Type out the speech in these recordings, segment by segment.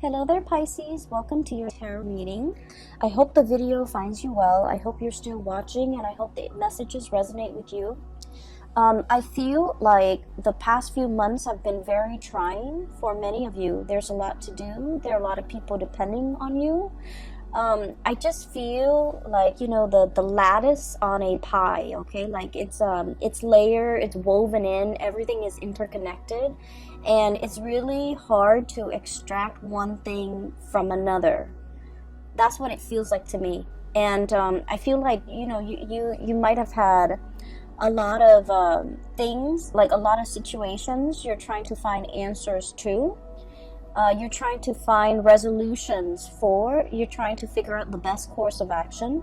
Hello there, Pisces. Welcome to your tarot reading. I hope the video finds you well. I hope you're still watching, and I hope the messages resonate with you. I feel like the past few months have been very trying for many of you. There's a lot to do. There are a lot of people depending on you. I just feel like, you know, the lattice on a pie, okay? Like it's layered, it's woven in, everything is interconnected, and it's really hard to extract one thing from another. That's what it feels like to me. And I feel like, you know, you might have had a lot of things, like a lot of situations you're trying to find answers to. You're trying to find resolutions for. You're trying to figure out the best course of action.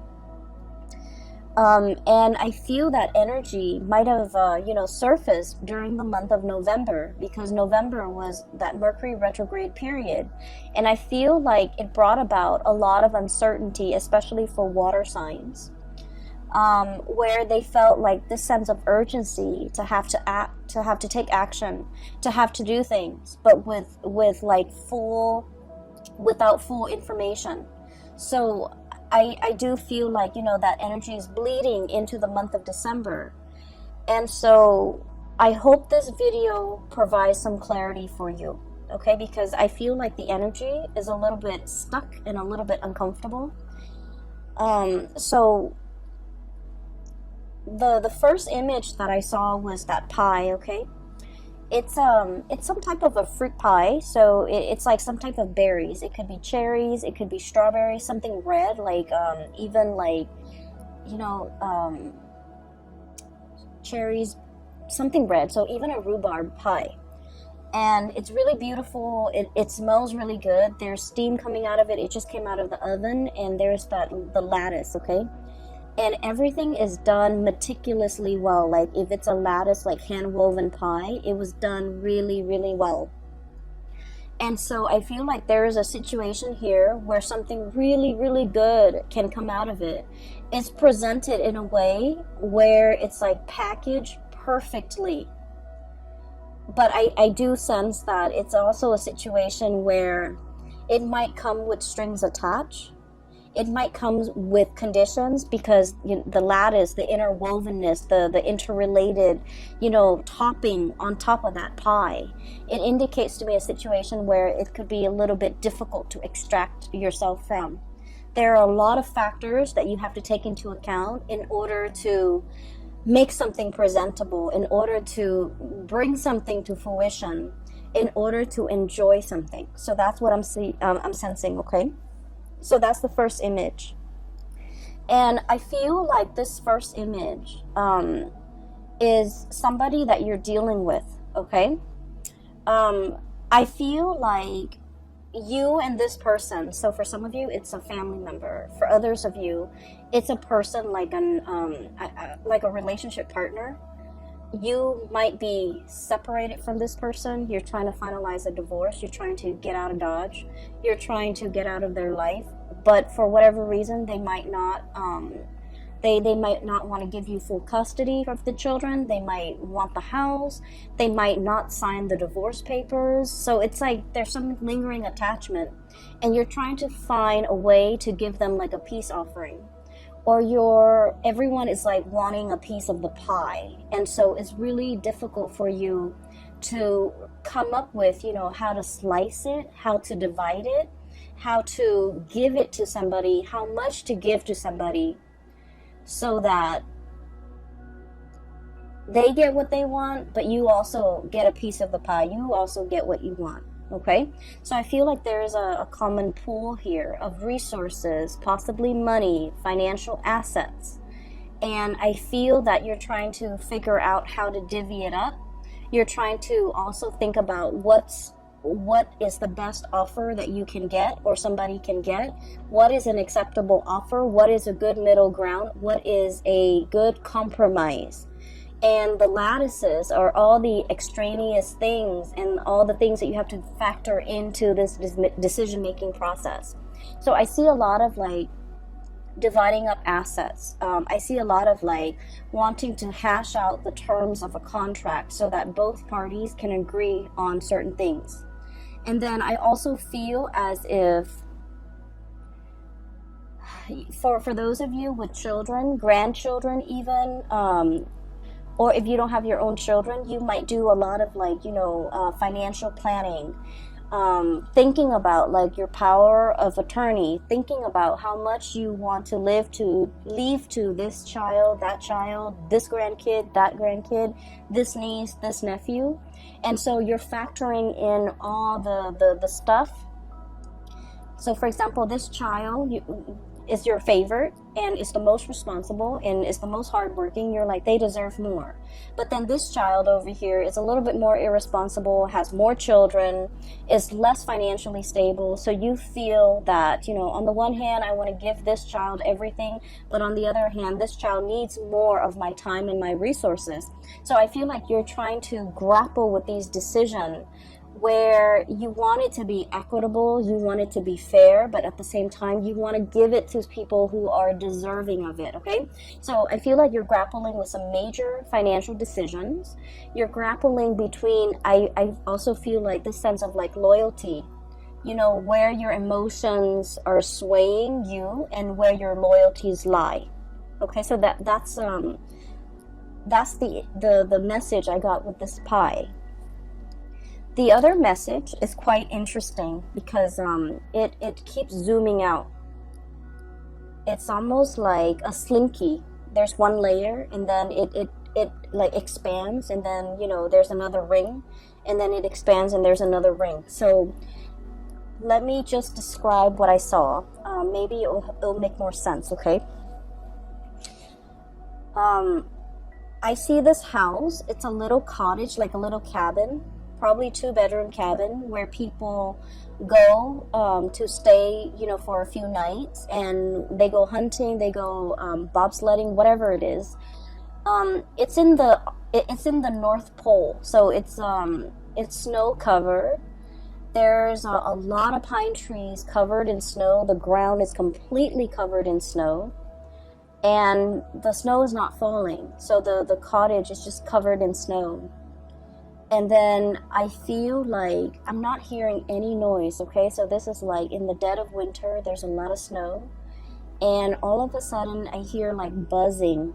And I feel that energy might have, surfaced during the month of November, because November was that Mercury retrograde period. And I feel like it brought about a lot of uncertainty, especially for water signs, where they felt like this sense of urgency to have to act, to have to take action, to have to do things, but without full information. So I do feel like, you know, that energy is bleeding into the month of December. And so I hope this video provides some clarity for you, okay? Because I feel like the energy is a little bit stuck and a little bit uncomfortable. So the first image that I saw was that pie, okay? It's some type of a fruit pie, so it's like some type of berries. It could be cherries, it could be strawberries, something red, like even like, you know, cherries, something red. So even a rhubarb pie, and it's really beautiful. It smells really good. There's steam coming out of it. It just came out of the oven, and there's the lattice, okay? And everything is done meticulously well. Like if it's a lattice, like hand-woven pie, it was done really, really well. And so I feel like there is a situation here where something really, really good can come out of it. It's presented in a way where it's like packaged perfectly. But I do sense that it's also a situation where it might come with strings attached. It might come with conditions, because, you know, the lattice, the interwovenness, the interrelated, you know, topping on top of that pie, it indicates to me a situation where it could be a little bit difficult to extract yourself from. There are a lot of factors that you have to take into account in order to make something presentable, in order to bring something to fruition, in order to enjoy something. So that's what I'm sensing, okay? So that's the first image. And I feel like this first image is somebody that you're dealing with, okay? I feel like you and this person, so for some of you, it's a family member. For others of you, it's a person like like a relationship partner. You might be separated from this person. You're trying to finalize a divorce. You're trying to get out of Dodge. You're trying to get out of their life. But for whatever reason, they might not they might not want to give you full custody of the children. They might want the house. They might not sign the divorce papers. So it's like there's some lingering attachment, and you're trying to find a way to give them like a peace offering. Or everyone is like wanting a piece of the pie, and so it's really difficult for you to come up with, you know, how to slice it, how to divide it, how to give it to somebody, how much to give to somebody, so that they get what they want, but you also get a piece of the pie. You also get what you want. Okay, so I feel like there's a common pool here of resources, possibly money, financial assets. And I feel that you're trying to figure out how to divvy it up. You're trying to also think about what is the best offer that you can get, or somebody can get. What is an acceptable offer? What is a good middle ground? What is a good compromise? And the lattices are all the extraneous things and all the things that you have to factor into this decision-making process. So I see a lot of like dividing up assets. I see a lot of like wanting to hash out the terms of a contract so that both parties can agree on certain things. And then I also feel as if for those of you with children, grandchildren even, or if you don't have your own children, you might do a lot of like, financial planning, thinking about like your power of attorney, thinking about how much you want to leave to this child, that child, this grandkid, that grandkid, this niece, this nephew. And so you're factoring in all the stuff. So for example, this child is your favorite and is the most responsible and is the most hardworking. You're like, they deserve more. But then this child over here is a little bit more irresponsible, has more children, is less financially stable. So you feel that, on the one hand, I want to give this child everything, but on the other hand, this child needs more of my time and my resources. So I feel like you're trying to grapple with these decisions where you want it to be equitable, you want it to be fair, but at the same time, you want to give it to people who are deserving of it, okay? So I feel like you're grappling with some major financial decisions. You're grappling between, I also feel like this sense of like loyalty, where your emotions are swaying you and where your loyalties lie, okay? So that's the message I got with this pie. The other message is quite interesting because it keeps zooming out. It's almost like a slinky. There's one layer and then it like expands, and then there's another ring, and then it expands and there's another ring. So let me just describe what I saw. Maybe it'll make more sense, okay? I see this house. It's a little cottage, like a little cabin, probably 2-bedroom cabin where people go to stay, for a few nights, and they go hunting, they go bobsledding, whatever it is. It's in the North Pole, so it's snow covered. There's a lot of pine trees covered in snow. The ground is completely covered in snow, and the snow is not falling, so the cottage is just covered in snow. And then I feel like I'm not hearing any noise, okay? So this is like in the dead of winter, there's a lot of snow. And all of a sudden I hear like buzzing,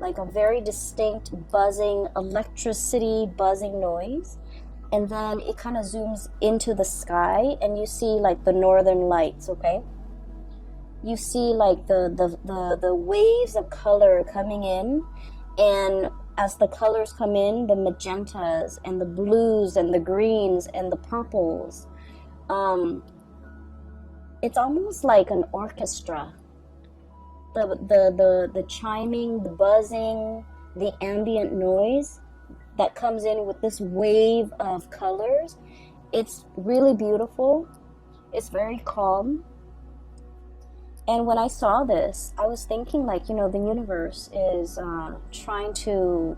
like a very distinct buzzing, electricity buzzing noise. And then it kind of zooms into the sky and you see like the northern lights, okay? You see like the waves of color coming in, and as the colors come in, the magentas and the blues and the greens and the purples, it's almost like an orchestra. The chiming, the buzzing, the ambient noise that comes in with this wave of colors. It's really beautiful. It's very calm. And when I saw this, I was thinking like, the universe is trying to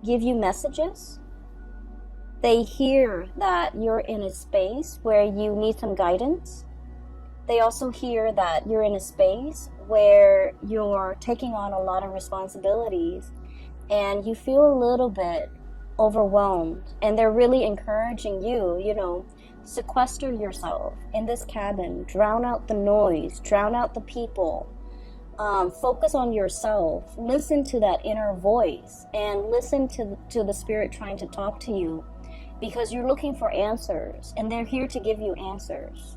give you messages. They hear that you're in a space where you need some guidance. They also hear that you're in a space where you're taking on a lot of responsibilities and you feel a little bit overwhelmed. And they're really encouraging you, sequester yourself in this cabin, drown out the noise, drown out the people, focus on yourself, listen to that inner voice, and listen to the spirit trying to talk to you, because you're looking for answers and they're here to give you answers.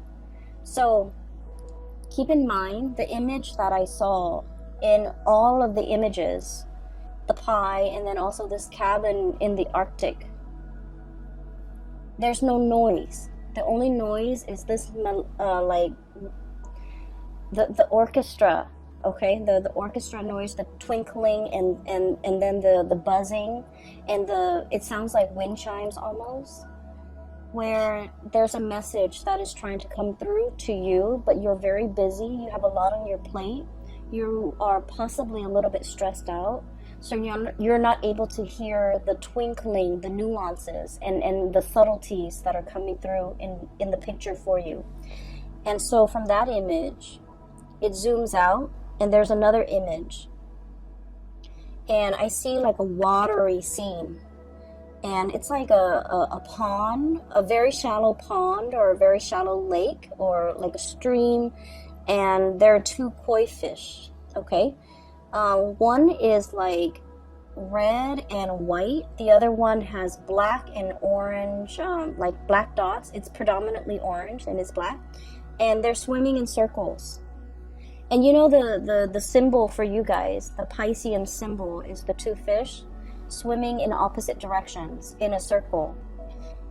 So keep in mind the image that I saw in all of the images, the pie, and then also this cabin in the Arctic. There's no noise. The only noise is this, like the orchestra, okay? The orchestra noise, the twinkling, and then the buzzing, and it sounds like wind chimes almost, where there's a message that is trying to come through to you, but you're very busy. You have a lot on your plate. You are possibly a little bit stressed out. So you're not able to hear the twinkling, the nuances, and the subtleties that are coming through in the picture for you. And so from that image, it zooms out, and there's another image. And I see like a watery scene. and it's like a pond, a very shallow pond or a very shallow lake or like a stream, and there are two koi fish. Okay, one is like red and white, the other one has black and orange, like black dots. It's predominantly orange and it's black, and they're swimming in circles. And you know the symbol for you guys, the Piscean symbol, is the two fish swimming in opposite directions in a circle.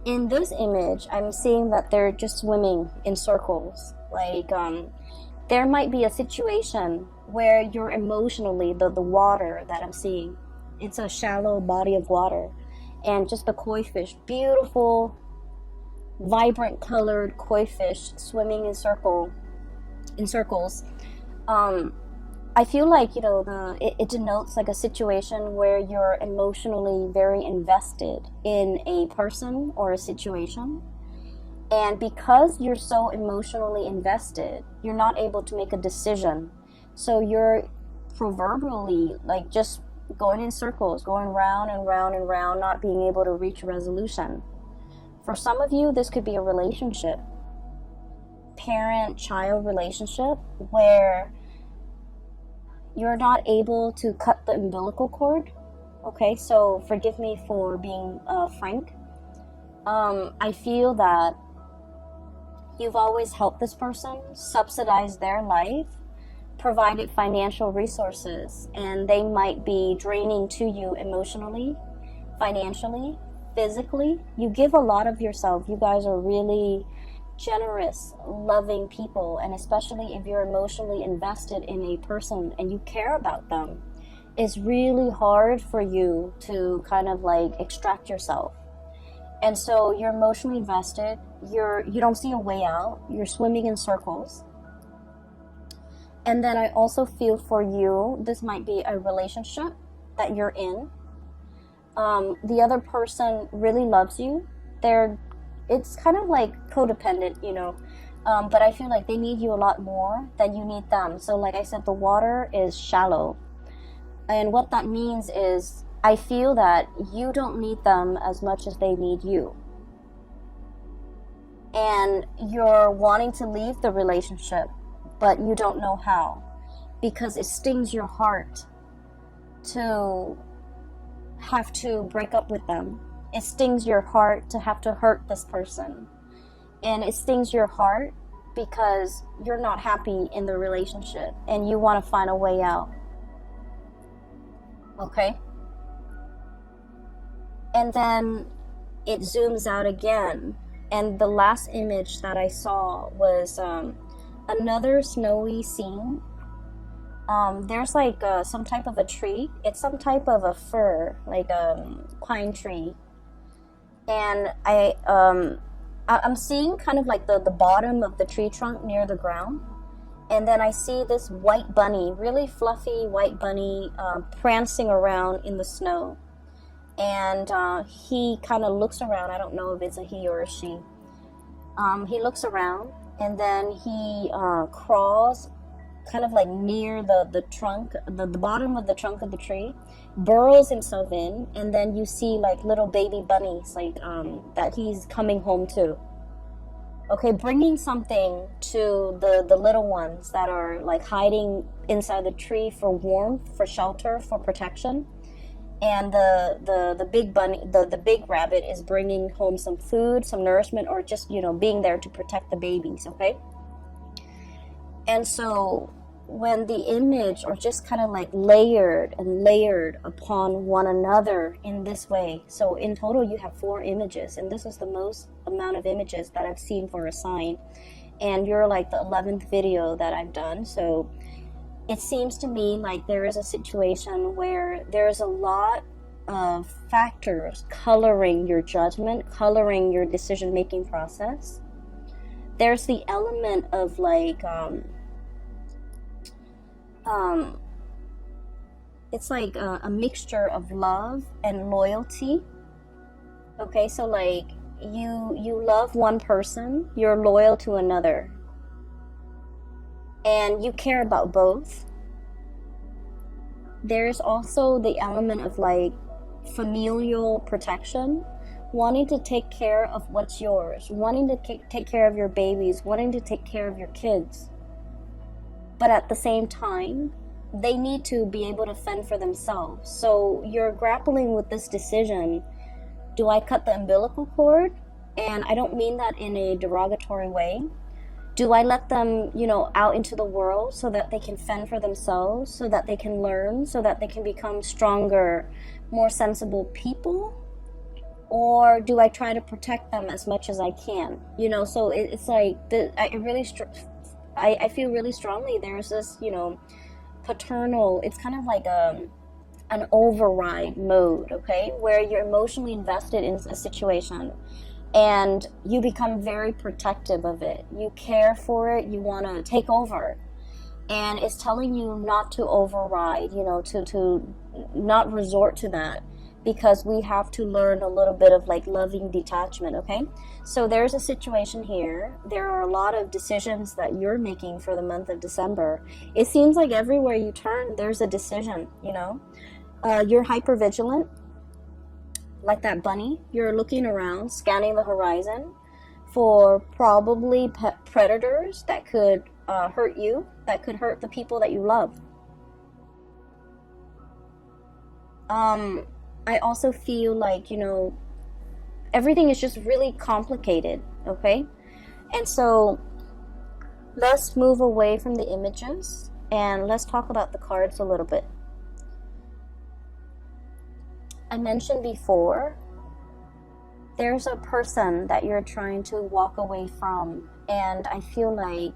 In this image, I'm seeing that they're just swimming in circles. Like there might be a situation where you're emotionally, the water that I'm seeing, it's a shallow body of water, and just the koi fish, beautiful, vibrant colored koi fish swimming in circles. I feel like, you know, it denotes like a situation where you're emotionally very invested in a person or a situation. And because you're so emotionally invested, you're not able to make a decision. So you're proverbially like just going in circles, going round and round and round, not being able to reach a resolution. For some of you, this could be a relationship, parent-child relationship, where you're not able to cut the umbilical cord. Okay, so forgive me for being frank. I feel that you've always helped this person, subsidized their life, provided financial resources, and they might be draining to you emotionally, financially, physically. You give a lot of yourself. You guys are really generous, loving people, and especially if you're emotionally invested in a person and you care about them, it's really hard for you to kind of like extract yourself. And so you're emotionally invested, you don't see a way out, you're swimming in circles. And then I also feel for you, this might be a relationship that you're in. The other person really loves you. It's kind of like codependent, you know, but I feel like they need you a lot more than you need them. So like I said, the water is shallow. And what that means is I feel that you don't need them as much as they need you. And you're wanting to leave the relationship, but you don't know how, because it stings your heart to have to break up with them. It stings your heart to have to hurt this person. And it stings your heart because you're not happy in the relationship and you want to find a way out. Okay? And then it zooms out again. And the last image that I saw was another snowy scene. There's like some type of a tree. It's some type of a fir, like a pine tree. And I'm seeing kind of like the bottom of the tree trunk near the ground. And then I see this white bunny, really fluffy white bunny, prancing around in the snow. And he kind of looks around. I don't know if it's a he or a she. He looks around, and then he crawls kind of like near the trunk, the bottom of the trunk of the tree, burrows himself in, and then you see like little baby bunnies like that he's coming home to. Okay, bringing something to the little ones that are like hiding inside the tree for warmth, for shelter, for protection. And the big bunny, the big rabbit is bringing home some food, some nourishment, or just, you know, being there to protect the babies, okay? And so when the image are just kind of like layered and layered upon one another in this way, so in total you have 4 images, and this is the most amount of images that I've seen for a sign, and you're like the 11th video that I've done. So it seems to me like there is a situation where there's a lot of factors coloring your judgment, coloring your decision-making process. There's the element of like it's like a mixture of love and loyalty. Okay, so like you love one person, you're loyal to another, and you care about both. There's also the element of like familial protection, wanting to take care of what's yours, wanting to take care of your babies, wanting to take care of your kids. But at the same time, they need to be able to fend for themselves. So you're grappling with this decision. Do I cut the umbilical cord? And I don't mean that in a derogatory way. Do I let them, out into the world so that they can fend for themselves, so that they can learn, so that they can become stronger, more sensible people? Or do I try to protect them as much as I can? So it's like, I feel really strongly there's this, paternal, it's kind of like an override mode, okay? Where you're emotionally invested in a situation and you become very protective of it. You care for it, you want to take over. And it's telling you not to override, to not resort to that, because we have to learn a little bit of like loving detachment, okay? So there's a situation here. There are a lot of decisions that you're making for the month of December. It seems like everywhere you turn, there's a decision, You're hyper vigilant, like that bunny. You're looking around, scanning the horizon for probably predators that could hurt you, that could hurt the people that you love. I also feel like, everything is just really complicated, okay? And so let's move away from the images and let's talk about the cards a little bit. I mentioned before, there's a person that you're trying to walk away from, and I feel like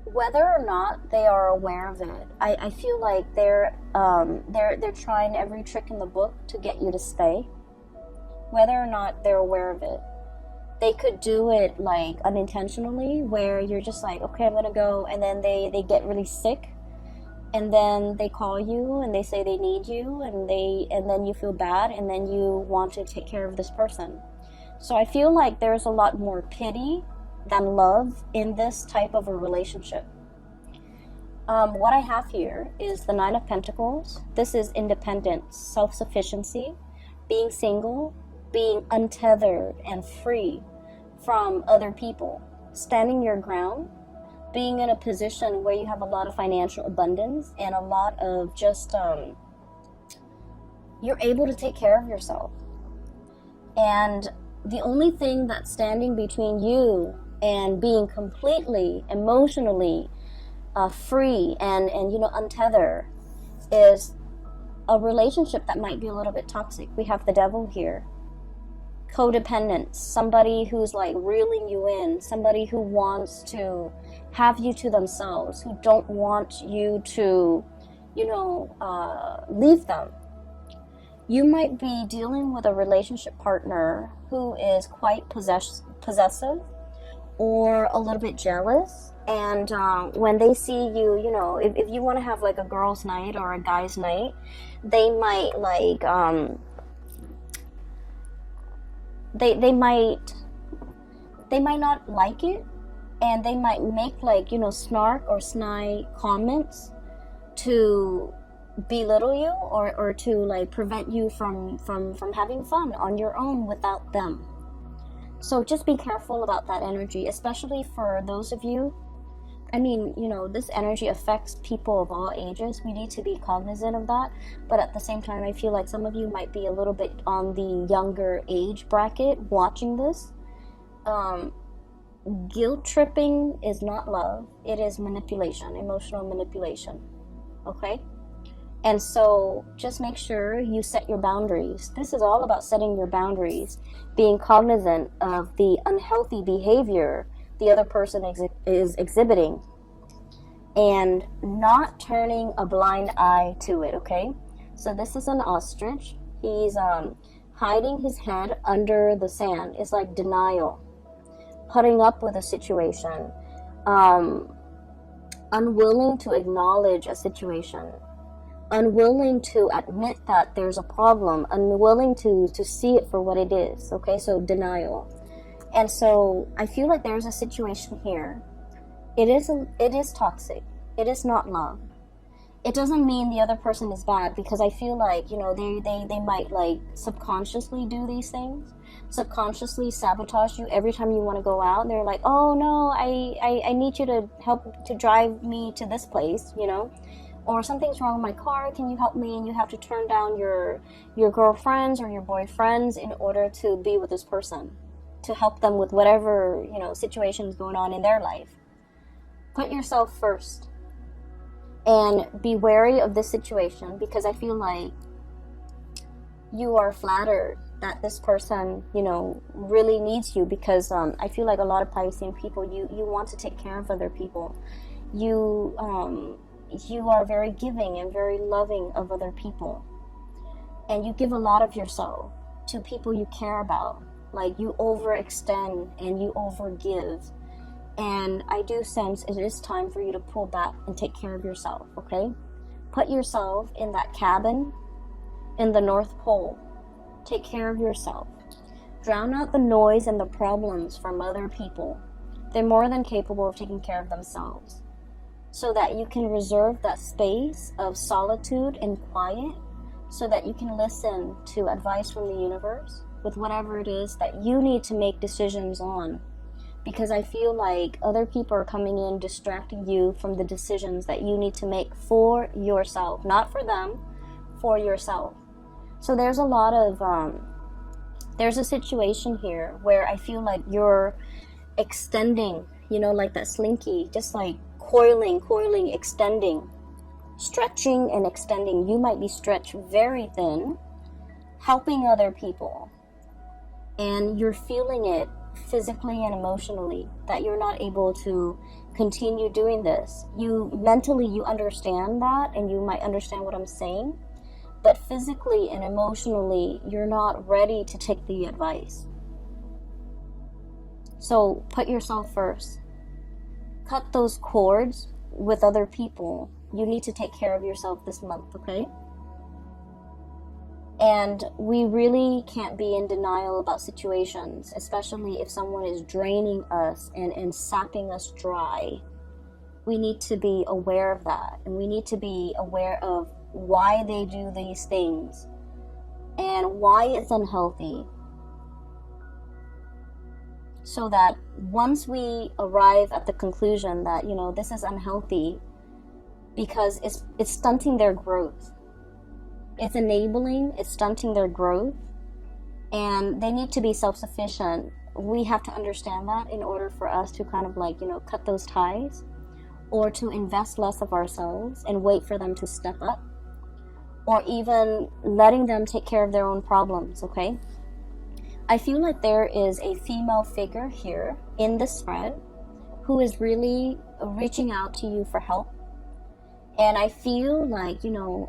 whether or not they are aware of it, I feel like they're trying every trick in the book to get you to stay. Whether or not they're aware of it, they could do it like unintentionally, where you're just like, okay, I'm gonna go, and then they get really sick, and then they call you and they say they need you, and then you feel bad, and then you want to take care of this person. So I feel like there's a lot more pity than love in this type of a relationship. What I have here is the Nine of Pentacles. This is independence, self-sufficiency, being single, being untethered and free from other people, standing your ground, being in a position where you have a lot of financial abundance and a lot of just, you're able to take care of yourself. And the only thing that's standing between you and being completely emotionally free and untethered is a relationship that might be a little bit toxic. We have the devil here. Codependence, somebody who's like reeling you in, somebody who wants to have you to themselves, who don't want you to, leave them. You might be dealing with a relationship partner who is quite possessive or a little bit jealous. And when they see you, if you want to have like a girl's night or a guy's night, they might like, they might not like it, and they might make like, snark or snide comments to belittle you or to like prevent you from having fun on your own without them. So just be careful about that energy, especially for those of you. I mean, this energy affects people of all ages. We need to be cognizant of that. But at the same time, I feel like some of you might be a little bit on the younger age bracket watching this. Guilt tripping is not love. It is manipulation, emotional manipulation. Okay? And so just make sure you set your boundaries. This is all about setting your boundaries, being cognizant of the unhealthy behavior the other person is exhibiting, and not turning a blind eye to it, okay? So this is an ostrich. He's hiding his head under the sand. It's like denial, putting up with a situation, unwilling to acknowledge a situation, unwilling to admit that there's a problem, unwilling to see it for what it is, okay? So denial. And so I feel like there's a situation here. It is toxic. It is not love. It doesn't mean the other person is bad, because I feel like, you know, they might like subconsciously do these things, subconsciously sabotage you every time you want to go out. They're like, oh no, I need you to help to drive me to this place, you know, or something's wrong with my car, can you help me? And you have to turn down your girlfriends or your boyfriends in order to be with this person, to help them with whatever, you know, situations going on in their life. Put yourself first. And be wary of this situation, because I feel like you are flattered that this person, you know, really needs you, because I feel like a lot of Piscean people, you want to take care of other people. You are very giving and very loving of other people. And you give a lot of yourself to people you care about. Like, you overextend and you overgive. And I do sense it is time for you to pull back and take care of yourself, okay? Put yourself in that cabin in the North Pole. Take care of yourself. Drown out the noise and the problems from other people. They're more than capable of taking care of themselves. So that you can reserve that space of solitude and quiet, so that you can listen to advice from the universe with whatever it is that you need to make decisions on. Because I feel like other people are coming in, distracting you from the decisions that you need to make for yourself. Not for them, for yourself. So there's a lot of, there's a situation here where I feel like you're extending, you know, like that slinky, just like coiling, extending, stretching and extending. You might be stretched very thin, helping other people. And you're feeling it physically and emotionally, that you're not able to continue doing this. You mentally, you understand that, and you might understand what I'm saying, but physically and emotionally, you're not ready to take the advice. So put yourself first. Cut those cords with other people. You need to take care of yourself this month, okay? And we really can't be in denial about situations, especially if someone is draining us and sapping us dry. We need to be aware of that, and we need to be aware of why they do these things and why it's unhealthy. So that once we arrive at the conclusion that, you know, this is unhealthy because it's stunting their growth. It's enabling, it's stunting their growth, and they need to be self-sufficient. We have to understand that in order for us to kind of like, you know, cut those ties, or to invest less of ourselves and wait for them to step up, or even letting them take care of their own problems, okay? I feel like there is a female figure here in the spread who is really reaching out to you for help. And I feel like, you know,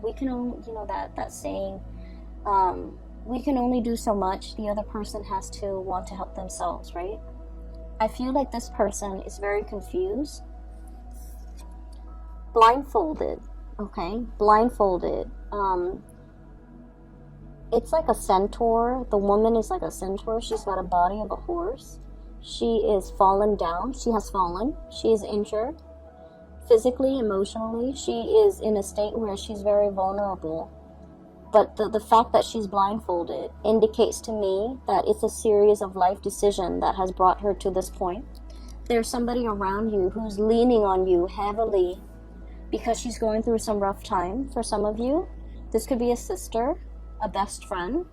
we can only, you know, that saying, we can only do so much. The other person has to want to help themselves, right? I feel like this person is very confused. Blindfolded, okay? Blindfolded. It's like a centaur. The woman is like a centaur. She's got a body of a horse. She is fallen down. She has fallen. She is injured. Physically, emotionally, she is in a state where she's very vulnerable. But the fact that she's blindfolded indicates to me that it's a series of life decisions that has brought her to this point. There's somebody around you who's leaning on you heavily because she's going through some rough time. For some of you, this could be a sister, a best friend.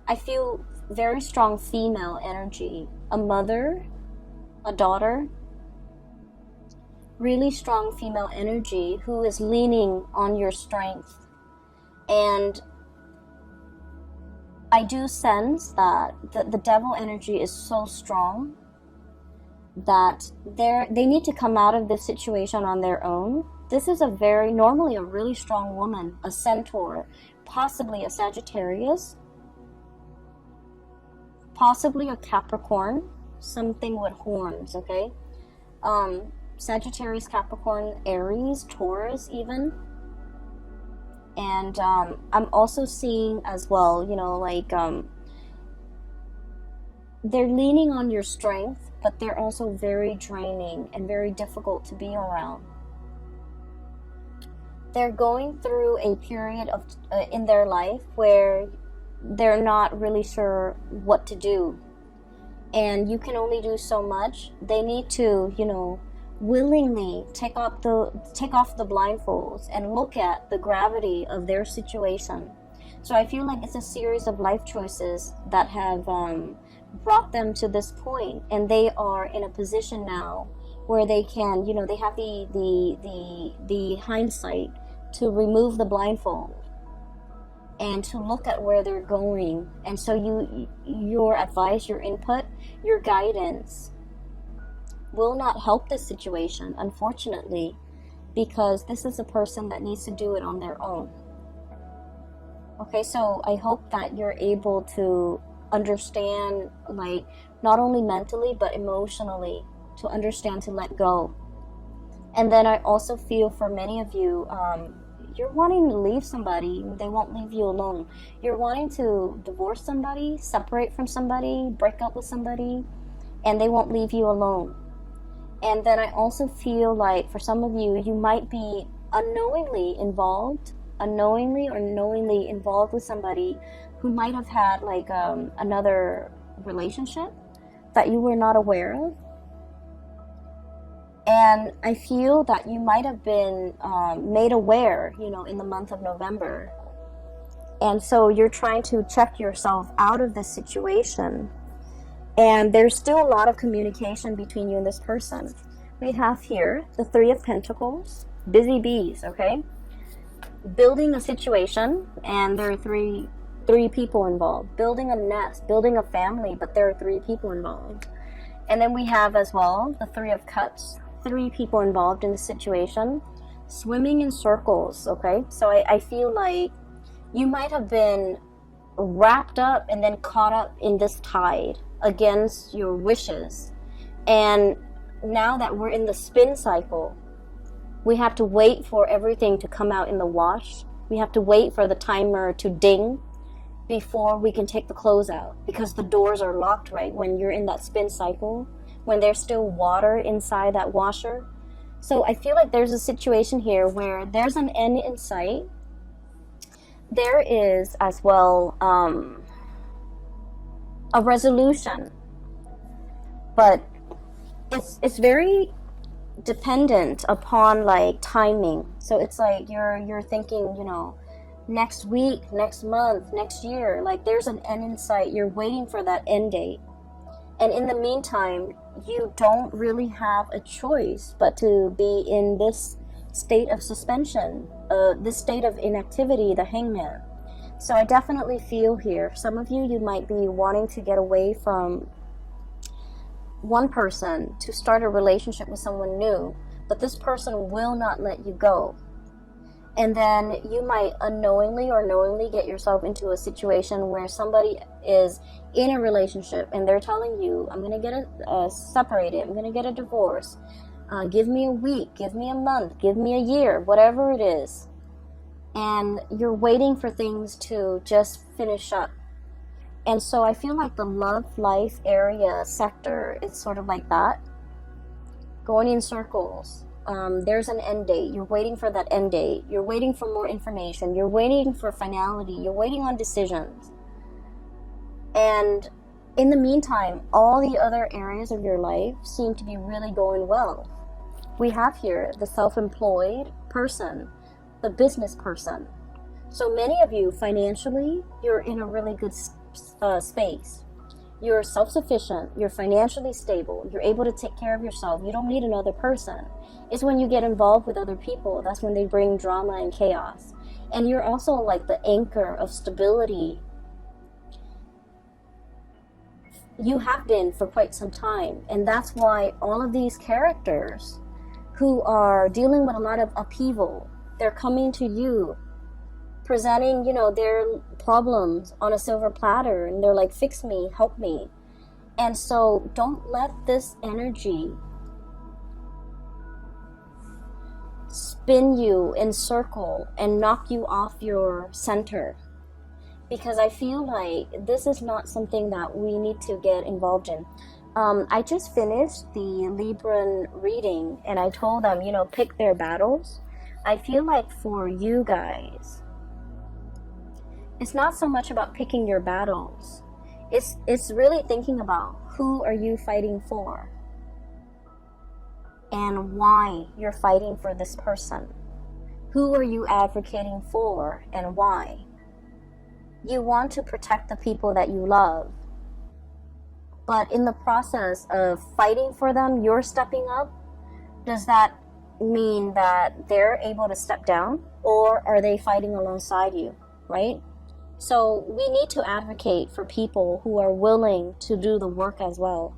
I feel very strong female energy, a mother, a daughter. Really strong female energy who is leaning on your strength. And I do sense that the devil energy is so strong that they need to come out of this situation on their own. This is normally a really strong woman, a centaur, possibly a Sagittarius, possibly a Capricorn, something with horns, okay? Sagittarius, Capricorn, Aries, Taurus even. And I'm also seeing as well, you know, like they're leaning on your strength, but they're also very draining and very difficult to be around. they're going through a period of in their life where they're not really sure what to do, and you can only do so much. They need to, you know, willingly take off the blindfolds and look at the gravity of their situation. So I feel like it's a series of life choices that have brought them to this point, and they are in a position now where they can, you know, they have the hindsight to remove the blindfold and to look at where they're going. And so your advice, your input, your guidance will not help this situation, unfortunately, because this is a person that needs to do it on their own. Okay, so I hope that you're able to understand, like, not only mentally but emotionally, to understand to let go. And then I also feel for many of you, you're wanting to leave somebody, they won't leave you alone. You're wanting to divorce somebody, separate from somebody, break up with somebody, and they won't leave you alone. And then I also feel like for some of you, you might be unknowingly or knowingly involved with somebody who might have had like another relationship that you were not aware of. And I feel that you might have been made aware, you know, in the month of November. And so you're trying to check yourself out of this situation. And there's still a lot of communication between you and this person. We have here the Three of Pentacles, busy bees, okay? Building a situation, and there are three people involved. Building a nest, building a family, but there are 3 people involved. And then we have as well the Three of Cups, 3 people involved in the situation. Swimming in circles, okay? So I feel like you might have been wrapped up and then caught up in this tide against your wishes. And now that we're in the spin cycle, we have to wait for everything to come out in the wash. We have to wait for the timer to ding before we can take the clothes out, because the doors are locked, right? When you're in that spin cycle, when there's still water inside that washer. So I feel like there's a situation here where there's an end in sight. There is as well a resolution, but it's very dependent upon like timing. So it's like you're thinking, you know, next week, next month, next year, like there's an end in sight. You're waiting for that end date. And in the meantime, you don't really have a choice but to be in this state of suspension, this state of inactivity, the Hangman. So I definitely feel here, some of you might be wanting to get away from one person to start a relationship with someone new, but this person will not let you go. And then you might unknowingly or knowingly get yourself into a situation where somebody is in a relationship and they're telling you, I'm going to get separated, I'm going to get a divorce, give me a week, give me a month, give me a year, whatever it is. And you're waiting for things to just finish up. And so I feel like the love life area sector is sort of like that, going in circles. There's an end date. You're waiting for that end date. You're waiting for more information. You're waiting for finality. You're waiting on decisions. And in the meantime, all the other areas of your life seem to be really going well. We have here the self-employed person, the business person. So many of you, financially, you're in a really good space. You're self-sufficient, you're financially stable, you're able to take care of yourself, you don't need another person. It's when you get involved with other people, that's when they bring drama and chaos. And you're also like the anchor of stability. You have been for quite some time, and that's why all of these characters who are dealing with a lot of upheaval, they're coming to you presenting, you know, their problems on a silver platter, and they're like, fix me, help me. And so don't let this energy spin you in circle and knock you off your center, because I feel like this is not something that we need to get involved in. I just finished the Libran reading, and I told them, you know, pick their battles. I feel like for you guys, it's not so much about picking your battles. It's really thinking about who are you fighting for and why you're fighting for this person. Who are you advocating for and why? You want to protect the people that you love. But in the process of fighting for them, you're stepping up. Does that mean that they're able to step down? Or are they fighting alongside you, right? So we need to advocate for people who are willing to do the work as well.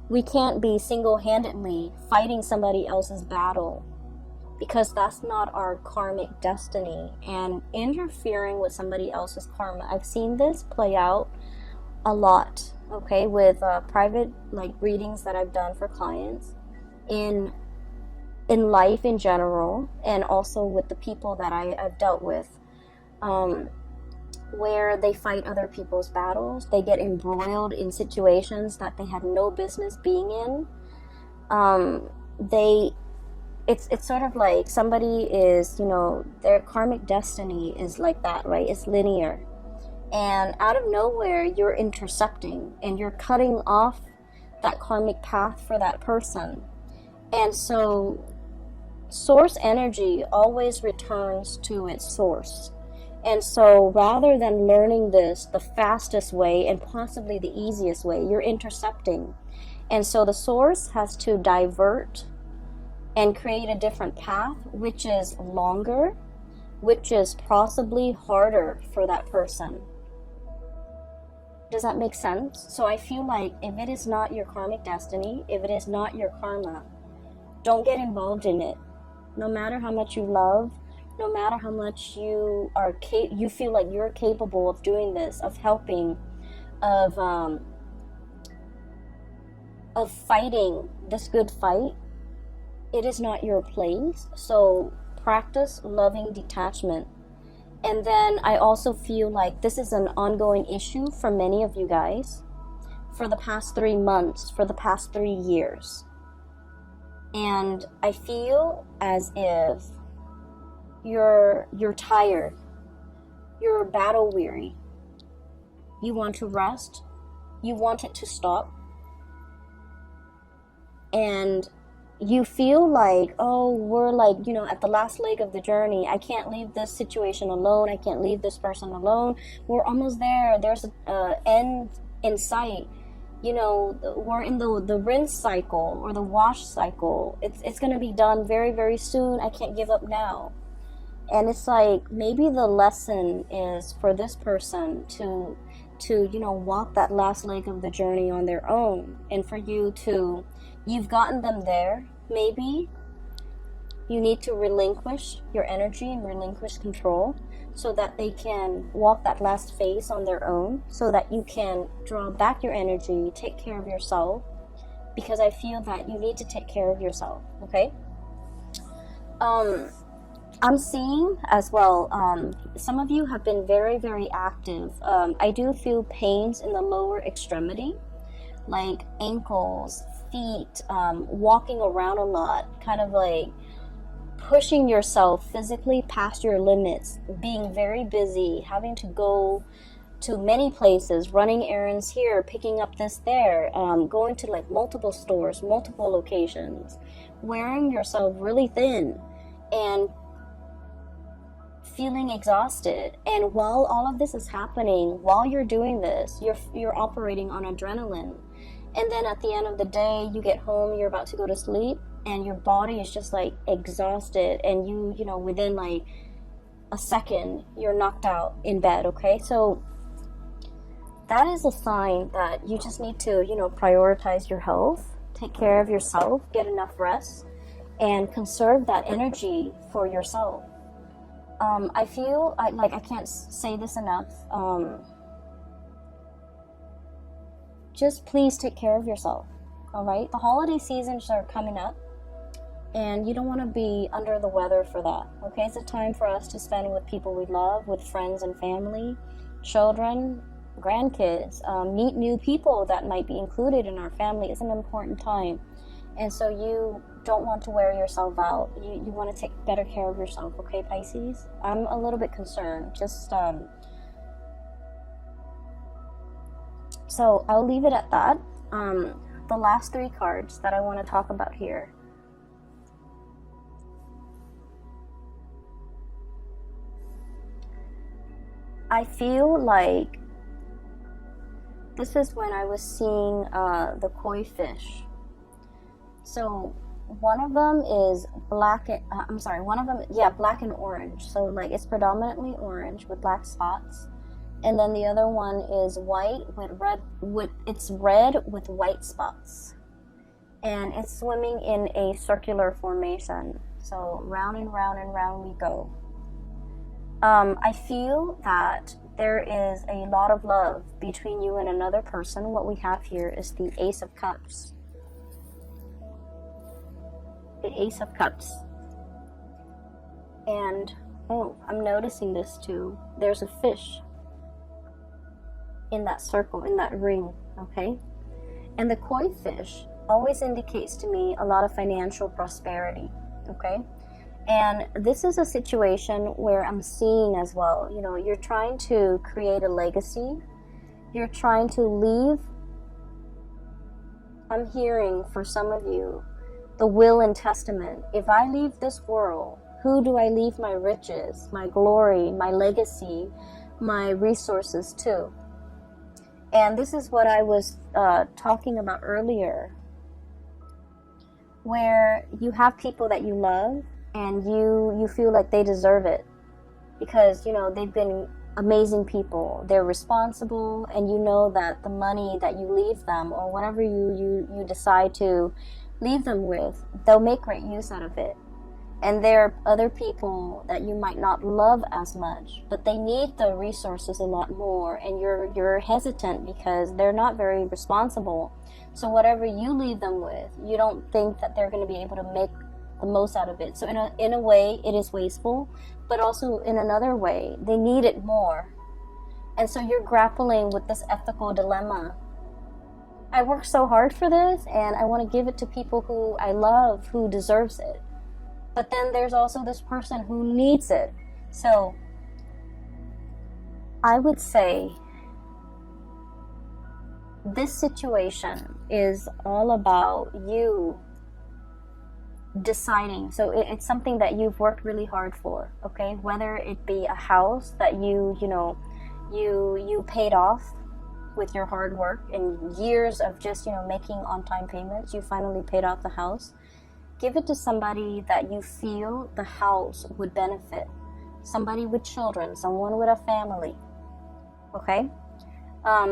We can't be single-handedly fighting somebody else's battle, because that's not our karmic destiny. And interfering with somebody else's karma, I've seen this play out a lot, okay, with private readings that I've done for clients, in life in general, and also with the people that I've dealt with, where they fight other people's battles. They get embroiled in situations that they had no business being in. It's sort of like somebody is, their karmic destiny is like that, right? It's linear. And out of nowhere, you're intercepting and you're cutting off that karmic path for that person. And so source energy always returns to its source. And so rather than learning this the fastest way and possibly the easiest way, you're intercepting. And so the source has to divert and create a different path, which is longer, which is possibly harder for that person. Does that make sense? So I feel like if it is not your karmic destiny, if it is not your karma, don't get involved in it. No matter how much you love, no matter how much you feel like you're capable of doing this, of helping, of fighting this good fight, it is not your place. So practice loving detachment. And then I also feel like this is an ongoing issue for many of you guys for the past 3 months, for the past 3 years. And I feel as if you're tired, you're battle weary, you want to rest, you want it to stop, and you feel like, oh, we're at the last leg of the journey. I can't leave this situation alone. I can't leave this person alone. We're almost there. There's an end in sight. We're in the rinse cycle or the wash cycle. It's going to be done very, very soon. I can't give up now. And it's like, maybe the lesson is for this person to walk that last leg of the journey on their own. And for you've gotten them there. Maybe you need to relinquish your energy and relinquish control so that they can walk that last phase on their own, so that you can draw back your energy, take care of yourself, because I feel that you need to take care of yourself, okay? I'm seeing as well, some of you have been very, very active. I do feel pains in the lower extremity, like ankles, feet, walking around a lot, kind of like pushing yourself physically past your limits, being very busy, having to go to many places, running errands here, picking up this there, going to multiple stores, multiple locations, wearing yourself really thin and feeling exhausted. And while all of this is happening, while you're doing this, you're operating on adrenaline. And then at the end of the day, you get home, you're about to go to sleep, and your body is just exhausted, and you within a second, you're knocked out in bed, okay? So that is a sign that you just need to, prioritize your health, take care of yourself, get enough rest, and conserve that energy for yourself. I feel I can't say this enough. Just please take care of yourself, all right? The holiday seasons are coming up, and you don't want to be under the weather for that, okay? It's a time for us to spend with people we love, with friends and family, children, grandkids, meet new people that might be included in our family. It's an important time. And so you don't want to wear yourself out. You want to take better care of yourself, okay, Pisces? I'm a little bit concerned. Just, so I'll leave it at that. The last 3 cards that I want to talk about here. I feel like this is when I was seeing the koi fish. So one of them is black and orange. So like it's predominantly orange with black spots. And then the other one is white with red with white spots. And it's swimming in a circular formation. So round and round and round we go. I feel that there is a lot of love between you and another person. What we have here is the Ace of Cups. The Ace of Cups. And, oh, I'm noticing this too. There's a fish in that circle, in that ring, okay? And the koi fish always indicates to me a lot of financial prosperity, okay? And this is a situation where I'm seeing as well, you know, you're trying to create a legacy. You're trying to leave. I'm hearing for some of you, the will and testament. If I leave this world, who do I leave my riches, my glory, my legacy, my resources to? And this is what I was talking about earlier, where you have people that you love and you feel like they deserve it because, you know, they've been amazing people. They're responsible, and you know that the money that you leave them or whatever you decide to leave them with, they'll make great use out of it. And there are other people that you might not love as much, but they need the resources a lot more, and you're hesitant because they're not very responsible. So whatever you leave them with, you don't think that they're going to be able to make the most out of it. So in a way, it is wasteful, but also in another way, they need it more. And so you're grappling with this ethical dilemma. I worked so hard for this, and I want to give it to people who I love, who deserves it. But then there's also this person who needs it. So I would say this situation is all about you deciding. So it's something that you've worked really hard for, okay? Whether it be a house that you paid off with your hard work and years of just, making on-time payments, you finally paid off the house. Give it to somebody that you feel the house would benefit. Somebody with children, someone with a family, okay?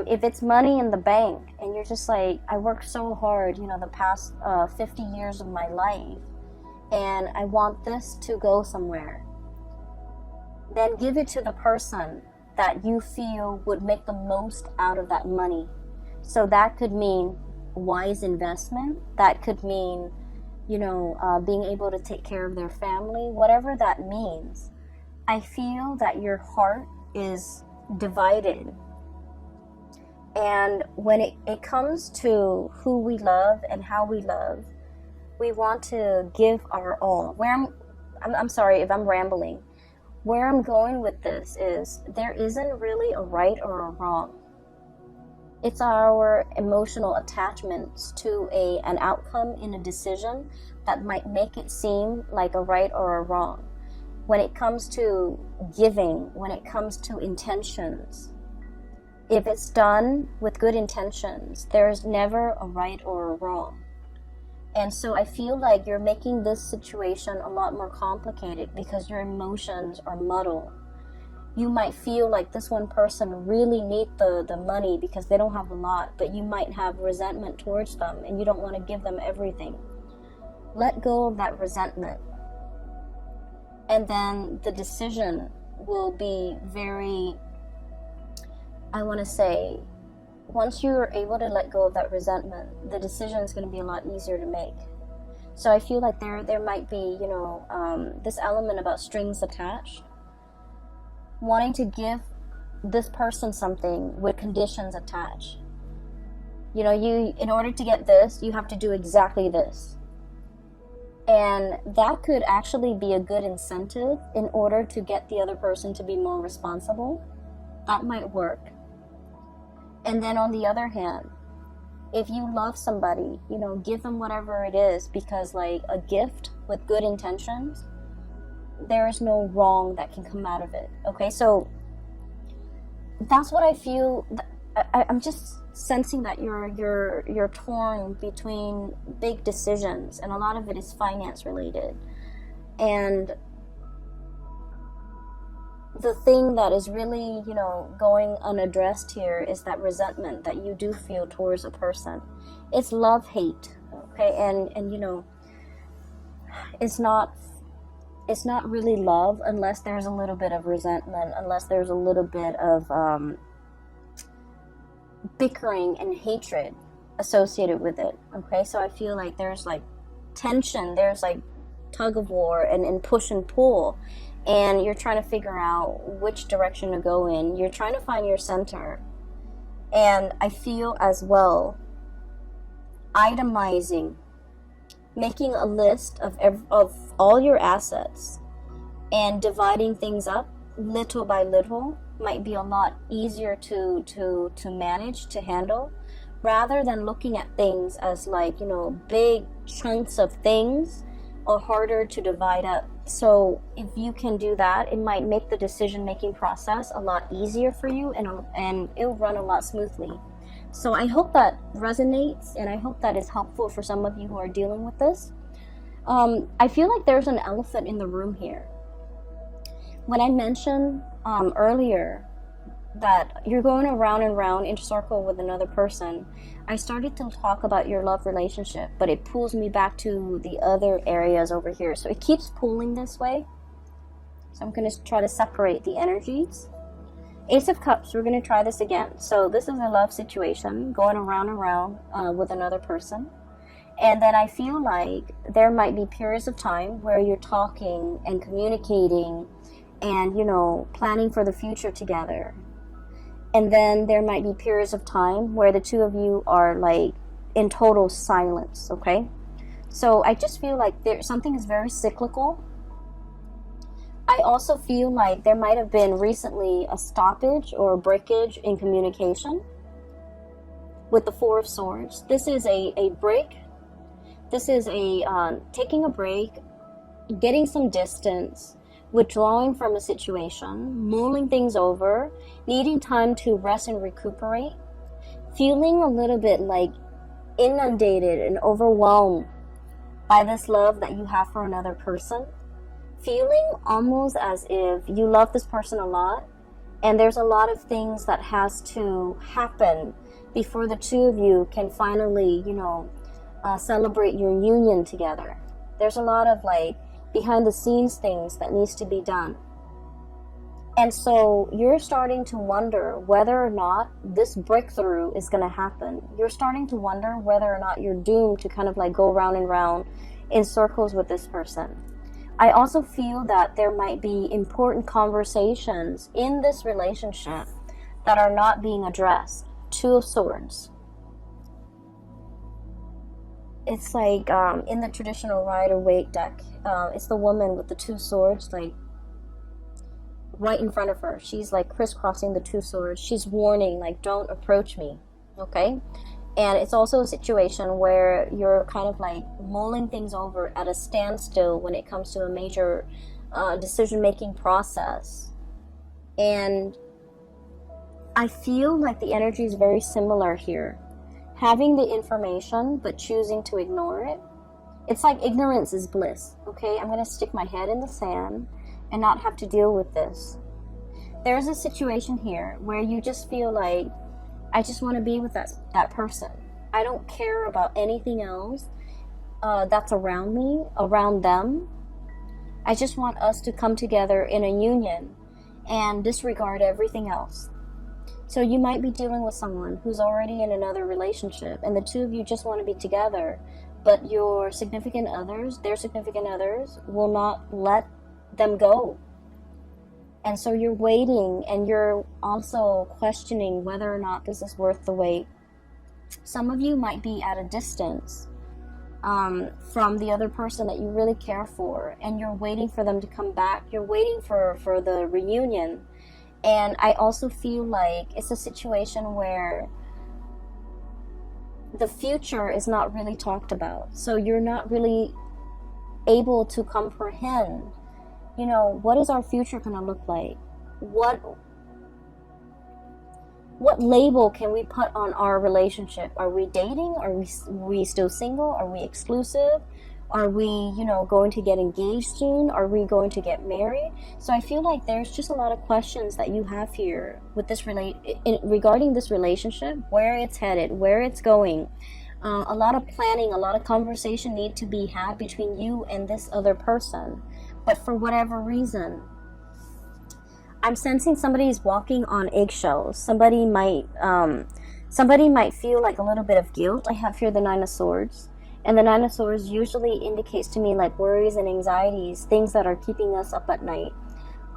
If it's money in the bank and you're just like, I worked so hard, the past 50 years of my life, and I want this to go somewhere, then give it to the person that you feel would make the most out of that money. So that could mean wise investment. That could mean being able to take care of their family, whatever that means. I feel that your heart is divided. And when it comes to who we love and how we love, we want to give our all. I'm sorry if I'm rambling. Where I'm going with this is there isn't really a right or a wrong. It's our emotional attachments to an outcome in a decision that might make it seem like a right or a wrong. When it comes to giving, when it comes to intentions, if it's done with good intentions, there's never a right or a wrong. And so I feel like you're making this situation a lot more complicated because your emotions are muddled. You might feel like this one person really needs the money because they don't have a lot, but you might have resentment towards them and you don't want to give them everything. Let go of that resentment. And then the decision will be very, I want to say, once you're able to let go of that resentment, the decision is going to be a lot easier to make. So I feel like there might be, this element about strings attached. Wanting to give this person something with conditions attached. You know, in order to get this, you have to do exactly this. And that could actually be a good incentive in order to get the other person to be more responsible. That might work. And then on the other hand, if you love somebody, you know, give them whatever it is, because like a gift with good intentions, there is no wrong that can come out of it. Okay, so that's what I feel. I'm just sensing that you're torn between big decisions, and a lot of it is finance related. And the thing that is really, you know, going unaddressed here is that resentment that you do feel towards a person. It's love-hate, okay? And you know, it's not really love unless there's a little bit of resentment, unless there's a little bit of bickering and hatred associated with it, okay? So I feel like there's like tension, there's like tug of war and push and pull, and you're trying to figure out which direction to go in. You're trying to find your center. And I feel as well, itemizing, making a list of all your assets and dividing things up little by little might be a lot easier to manage, to handle, rather than looking at things as like, you know, big chunks of things are harder to divide up. So if you can do that, it might make the decision-making process a lot easier for you, and it'll run a lot smoothly. So I hope that resonates, and I hope that is helpful for some of you who are dealing with this. I feel like there's an elephant in the room here. When I mentioned earlier that you're going around and round in a circle with another person, I started to talk about your love relationship, but it pulls me back to the other areas over here. So it keeps pulling this way. So I'm going to try to separate the energies. Ace of Cups, we're going to try this again. So this is a love situation going around and round with another person. And then I feel like there might be periods of time where you're talking and communicating and, you know, planning for the future together. And then there might be periods of time where the two of you are like in total silence, okay? So I just feel like something is very cyclical. I also feel like there might have been recently a stoppage or a breakage in communication with the Four of Swords. This is a break. This is a taking a break, getting some distance, withdrawing from a situation, mulling things over, needing time to rest and recuperate, feeling a little bit like inundated and overwhelmed by this love that you have for another person, feeling almost as if you love this person a lot, and there's a lot of things that has to happen before the two of you can finally, you know, celebrate your union together. There's a lot of like behind the scenes things that needs to be done. And so you're starting to wonder whether or not this breakthrough is going to happen. You're starting to wonder whether or not you're doomed to kind of like go round and round in circles with this person. I also feel that there might be important conversations in this relationship that are not being addressed. Two of Swords. It's like in the traditional Rider-Waite deck, it's the woman with the two swords, like right in front of her. She's like crisscrossing the two swords. She's warning, like, don't approach me, okay? And it's also a situation where you're kind of like mulling things over at a standstill when it comes to a major decision-making process. And I feel like the energy is very similar here. Having the information but choosing to ignore it. It's like ignorance is bliss, okay? I'm going to stick my head in the sand and not have to deal with this. There's a situation here where you just feel like, I just want to be with that person. I don't care about anything else that's around me, around them. I just want us to come together in a union and disregard everything else. So you might be dealing with someone who's already in another relationship, and the two of you just want to be together, but your significant others, their significant others, will not let them go. And so you're waiting, and you're also questioning whether or not this is worth the wait. Some of you might be at a distance from the other person that you really care for, and you're waiting for them to come back. You're waiting for the reunion. And I also feel like it's a situation where the future is not really talked about. So you're not really able to comprehend, you know, what is our future going to look like? What label can we put on our relationship? Are we dating? Are we still single? Are we exclusive? Are we, you know, going to get engaged soon? Are we going to get married? So I feel like there's just a lot of questions that you have here with this regarding this relationship, where it's headed, where it's going. A lot of planning, a lot of conversation need to be had between you and this other person. But for whatever reason, I'm sensing somebody's walking on eggshells. Somebody might feel like a little bit of guilt. I have here the Nine of Swords. And the Nine of Swords usually indicates to me like worries and anxieties, things that are keeping us up at night.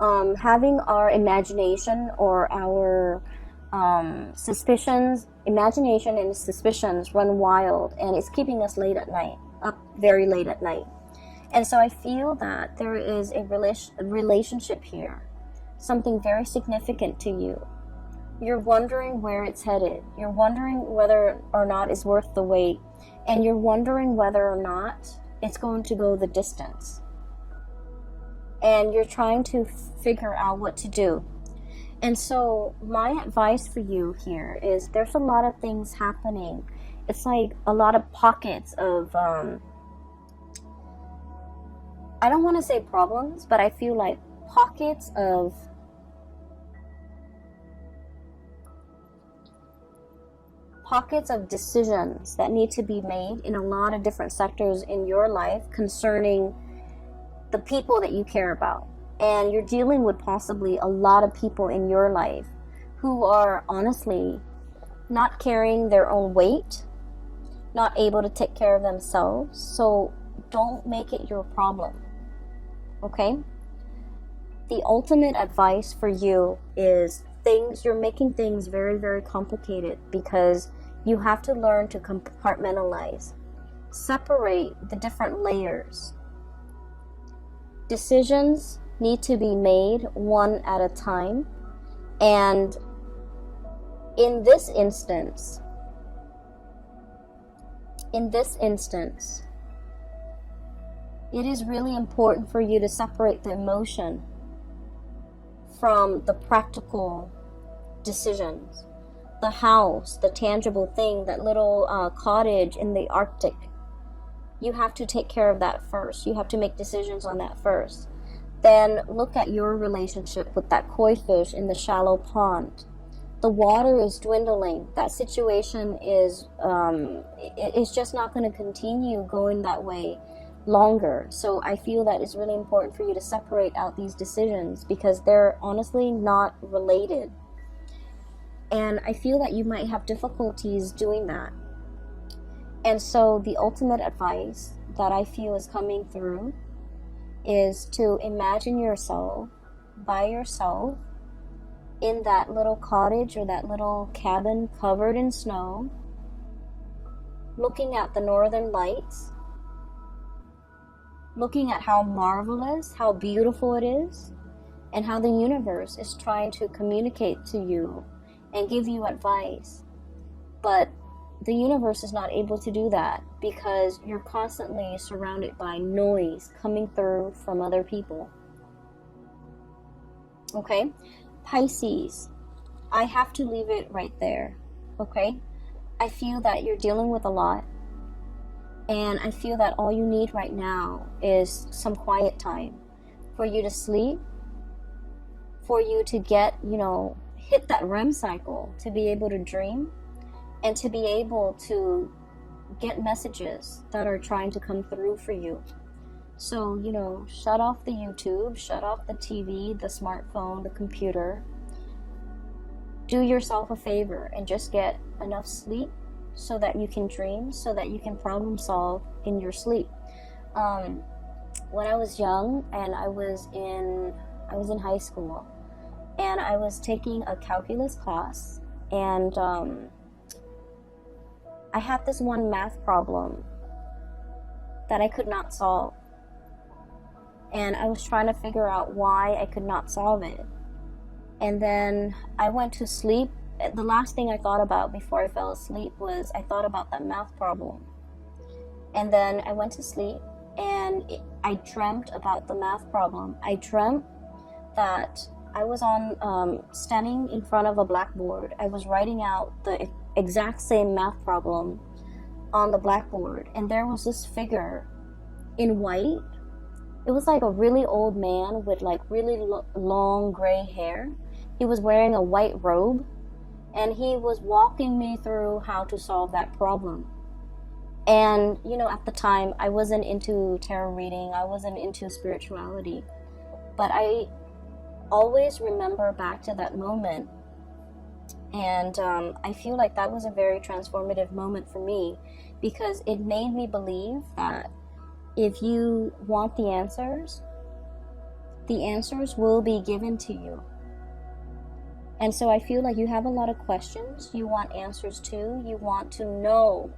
Having our imagination or our imagination and suspicions run wild, and it's keeping us late at night, up very late at night. And so I feel that there is a relationship here, something very significant to you. You're wondering where it's headed. You're wondering whether or not it's worth the wait. And you're wondering whether or not it's going to go the distance. And you're trying to figure out what to do. And so my advice for you here is there's a lot of things happening. It's like a lot of pockets of, I don't want to say problems, but I feel like pockets of decisions that need to be made in a lot of different sectors in your life concerning the people that you care about. And you're dealing with possibly a lot of people in your life who are honestly not carrying their own weight, not able to take care of themselves. So don't make it your problem, okay? The ultimate advice for you is you're making things very, very complicated because you have to learn to compartmentalize, separate the different layers. Decisions need to be made one at a time, and in this instance, it is really important for you to separate the emotion from the practical decisions. The house, the tangible thing, that little cottage in the Arctic, you have to take care of that first. You have to make decisions on that first. Then look at your relationship with that koi fish in the shallow pond. The water is dwindling. That situation is it's just not going to continue going that way longer. So I feel that it's really important for you to separate out these decisions because they're honestly not related. And I feel that you might have difficulties doing that. And so the ultimate advice that I feel is coming through is to imagine yourself by yourself in that little cottage or that little cabin covered in snow, looking at the northern lights, looking at how marvelous, how beautiful it is, and how the universe is trying to communicate to you and give you advice. But the universe is not able to do that because you're constantly surrounded by noise coming through from other people. Okay? Pisces, I have to leave it right there. Okay? I feel that you're dealing with a lot. And I feel that all you need right now is some quiet time for you to sleep, for you to get, hit that REM cycle, to be able to dream, and to be able to get messages that are trying to come through for you. So, shut off the YouTube, shut off the TV, the smartphone, the computer. Do yourself a favor and just get enough sleep so that you can dream, so that you can problem solve in your sleep. When I was young and I was in high school, and I was taking a calculus class, and I had this one math problem that I could not solve. And I was trying to figure out why I could not solve it. And then I went to sleep. The last thing I thought about before I fell asleep was I thought about that math problem. And then I went to sleep and I dreamt about the math problem. I dreamt that I was standing in front of a blackboard. I was writing out the exact same math problem on the blackboard. And there was this figure in white. It was like a really old man with like really long gray hair. He was wearing a white robe and he was walking me through how to solve that problem. And, you know, at the time, I wasn't into tarot reading. I wasn't into spirituality. But I always remember back to that moment. And I feel like that was a very transformative moment for me because it made me believe that if you want the answers will be given to you. And so I feel like you have a lot of questions you want answers to. You want to know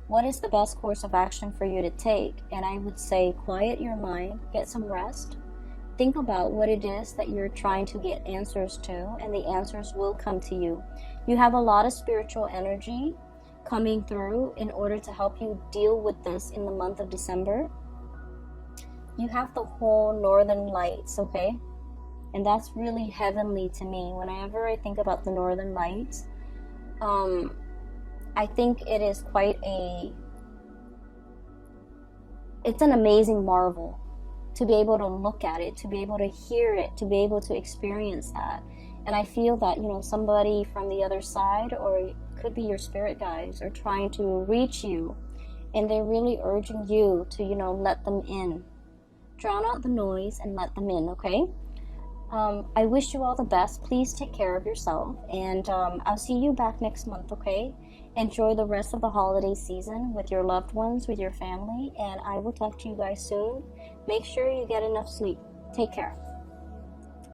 what is the best course of action for you to take. And I would say quiet your mind, get some rest, think about what it is that you're trying to get answers to, and the answers will come to you. You have a lot of spiritual energy coming through in order to help you deal with this in the month of December. You have the whole northern lights, okay? And that's really heavenly to me. Whenever I think about the northern lights, I think it is it's an amazing marvel to be able to look at it, to be able to hear it, to be able to experience that. And I feel that, you know, somebody from the other side, or it could be your spirit guides, are trying to reach you, and they're really urging you to, you know, let them in. Drown out the noise and let them in, okay? I wish you all the best. Please take care of yourself, and I'll see you back next month, okay? Enjoy the rest of the holiday season with your loved ones, with your family, and I will talk to you guys soon. Make sure you get enough sleep. Take care.